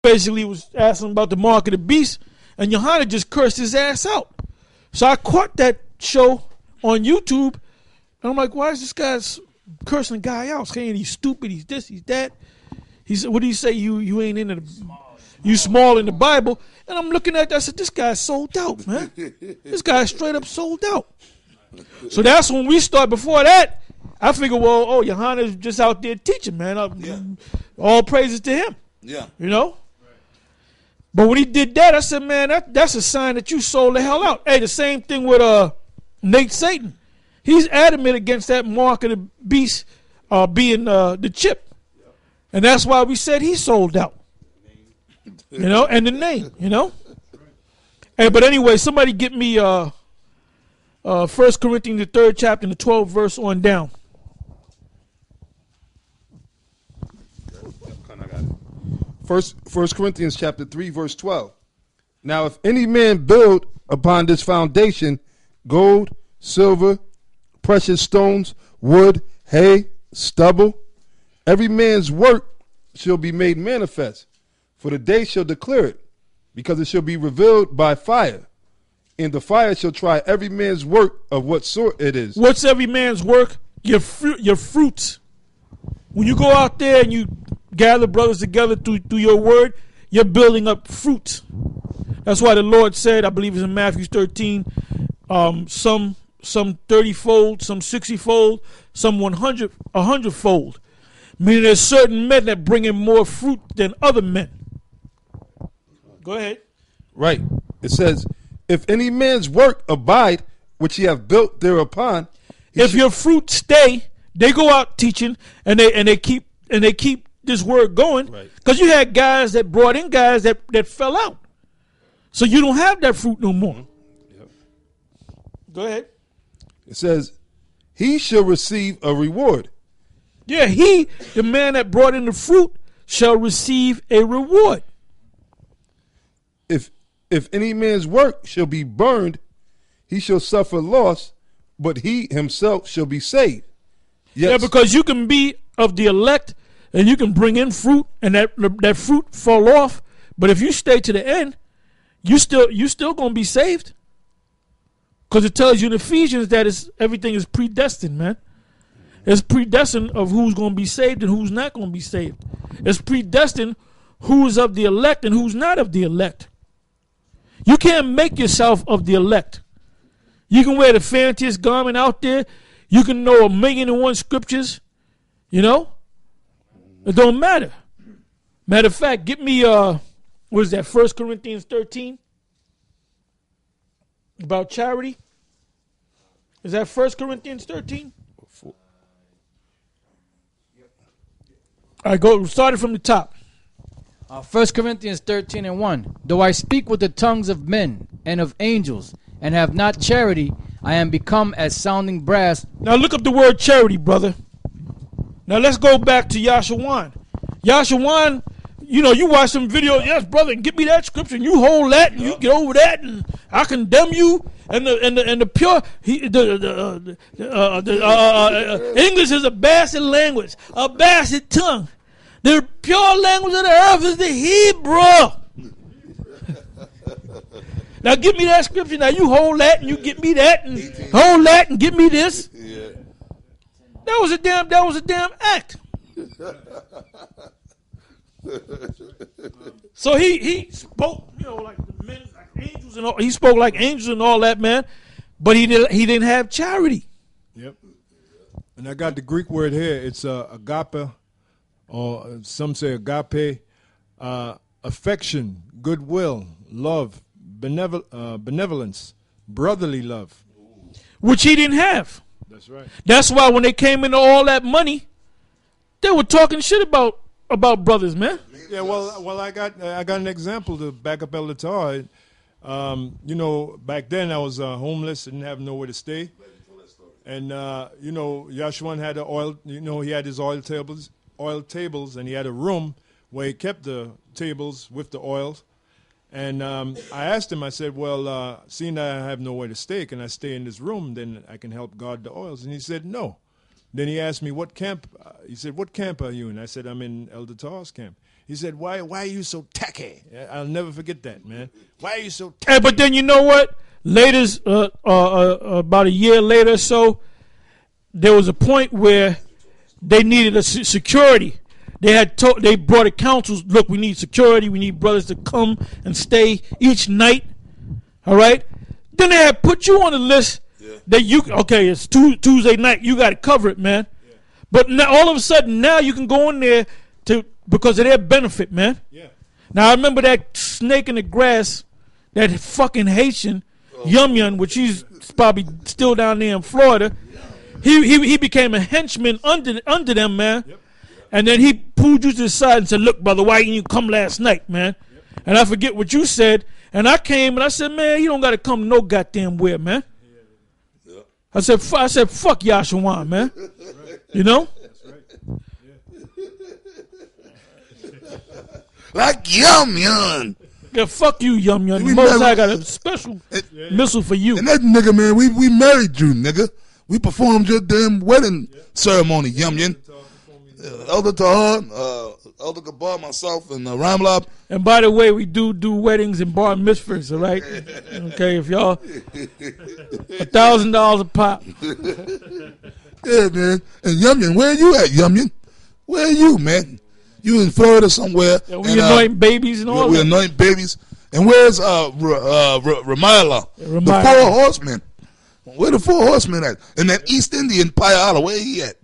basically was asking about the mark of the beast, and Johanna just cursed his ass out. So I caught that show on YouTube, and I'm like, why is this guy cursing the guy out, saying he's stupid, he's this, he's that. He said, what do you say? You ain't in the, you small in the Bible. And I'm looking at that, I said, this guy's sold out, man. This guy's straight up sold out. So that's when we start. Before that, I figured, well, Johanna's just out there teaching, man. All praises to him. Yeah. You know? But when he did that, I said, man, that's a sign that you sold the hell out. Hey, the same thing with Nate Satan. He's adamant against that mark of the beast being the chip. And that's why we said he sold out. You know, and the name, you know. Hey, but anyway, somebody get me 1 Corinthians, the 3rd chapter, and the 12th verse on down. First Corinthians chapter 3, verse 12. Now, if any man build upon this foundation gold, silver, precious stones, wood, hay, stubble, every man's work shall be made manifest, for the day shall declare it, because it shall be revealed by fire. And the fire shall try every man's work of what sort it is. What's every man's work? Your fruits. When you go out there and you gather brothers together through your word, you're building up fruit. That's why the Lord said, I believe it's in Matthew 13, some 30-fold, some 60-fold, some 100-fold. Meaning there's certain men that bring in more fruit than other men. Go ahead. Right. It says, if any man's work abide, which he have built thereupon. If your fruit stay, they go out teaching and they keep this word going. Because you had guys that brought in guys that fell out. So you don't have that fruit no more. Yep. Go ahead. It says, he shall receive a reward. Yeah, the man that brought in the fruit, shall receive a reward. If any man's work shall be burned, he shall suffer loss, but he himself shall be saved. Yes. Yeah, because you can be of the elect, and you can bring in fruit, and that fruit fall off. But if you stay to the end, you still gonna be saved. Because it tells you in Ephesians that everything is predestined, man. It's predestined of who's going to be saved and who's not going to be saved. It's predestined who is of the elect and who's not of the elect. You can't make yourself of the elect. You can wear the fanciest garment out there. You can know 1,000,001 scriptures. You know? It don't matter. Matter of fact, get me, what is that, 1 Corinthians 13? About charity. Is that 1 Corinthians 13? All right, started from the top. 1 Corinthians 13:1. Though I speak with the tongues of men and of angels, and have not charity, I am become as sounding brass. Now look up the word charity, brother. Now let's go back to Yashawan. Yashawan, you know, you watch some videos, yes, brother, and get me that scripture, and you hold that, and you get over that, and I condemn you. And the pure English is a bastard language, a bastard tongue. The pure language of the earth is the Hebrew. Now give me that scripture. Now you hold that and you get me that, and hold that and give me this. Yeah. That was a damn act. So he spoke, you know, like the men, like angels and all. He spoke like angels and all that, man. But he didn't have charity. Yep. And I got the Greek word here. It's agape, or some say agape, affection, goodwill, love, benevolence, brotherly love. Which he didn't have. That's right. That's why when they came into all that money, they were talking shit about brothers, man. Yeah, well, I got an example to back up Elder Tar. You know, back then I was homeless, didn't have nowhere to stay, and you know, Yashawan had the oil. You know, he had his oil tables, and he had a room where he kept the tables with the oils. And I asked him, I said, well, seeing that I have nowhere to stay, can I stay in this room? Then I can help guard the oils. And he said, no. Then he asked me, what camp? He said, what camp are you in? I said, I'm in Elder Tar's camp. He said, why are you so tacky? I'll never forget that, man. Why are you so tacky? Hey, but then you know what? Later, about a year later or so, there was a point where they needed a security. They brought a council. Look, we need security. We need brothers to come and stay each night. All right. Then they had put you on the list that it's Tuesday night. You got to cover it, man. Yeah. But now all of a sudden now you can go in there because of their benefit, man. Yeah. Now I remember that snake in the grass, that fucking Haitian Yum Yum, which he's probably still down there in Florida. He became a henchman under them, man. Yep. And then he pulled you to the side and said, "Look, brother, why didn't you come last night, man?" Yep. And I forget what you said. And I came and I said, "Man, you don't got to come no goddamn where, man." Yep. I said, "Fuck Yashawan, man." Right. You know? That's right. Yeah. Like Yum Yum. Yeah, fuck you, Yum Yum. The Most High got a special missile for you. And that nigga, man, we married you, nigga. We performed your damn wedding ceremony, Yum Yum. Elder Tahar, Elder Gabar, myself, and Ramlab. And by the way, we do weddings and bar mitzvahs, all right? Okay, if y'all $1,000 a pop. Yeah, man. And Yum Yum, where you at, Yum Yum? Where are you, man? You in Florida somewhere? Yeah, we anoint babies and all that. We anoint babies. And where's Ramayla? The 4 horsemen. Where the 4 horsemen at? And that East Indian Payala, where he at?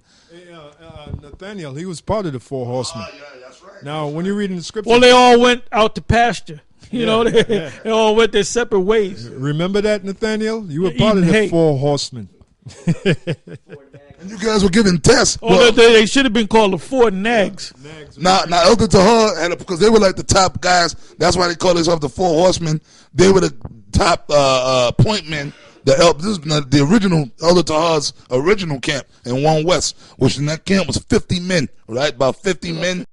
Nathaniel, he was part of the 4 horsemen. Yeah, that's right. Now, when you read in the scripture, well, they all went out to pasture. You know, they all went their separate ways. Remember that, Nathaniel? You were part of the 4 horsemen. And you guys were giving tests. Oh, they should have been called the 4 nags. Now Elder Tahar had because they were like the top guys. That's why they call themselves the 4 horsemen. They were the top point men. This is the original Elder Tahar's original camp in One West, which in that camp was 50 men, right? About 50 men.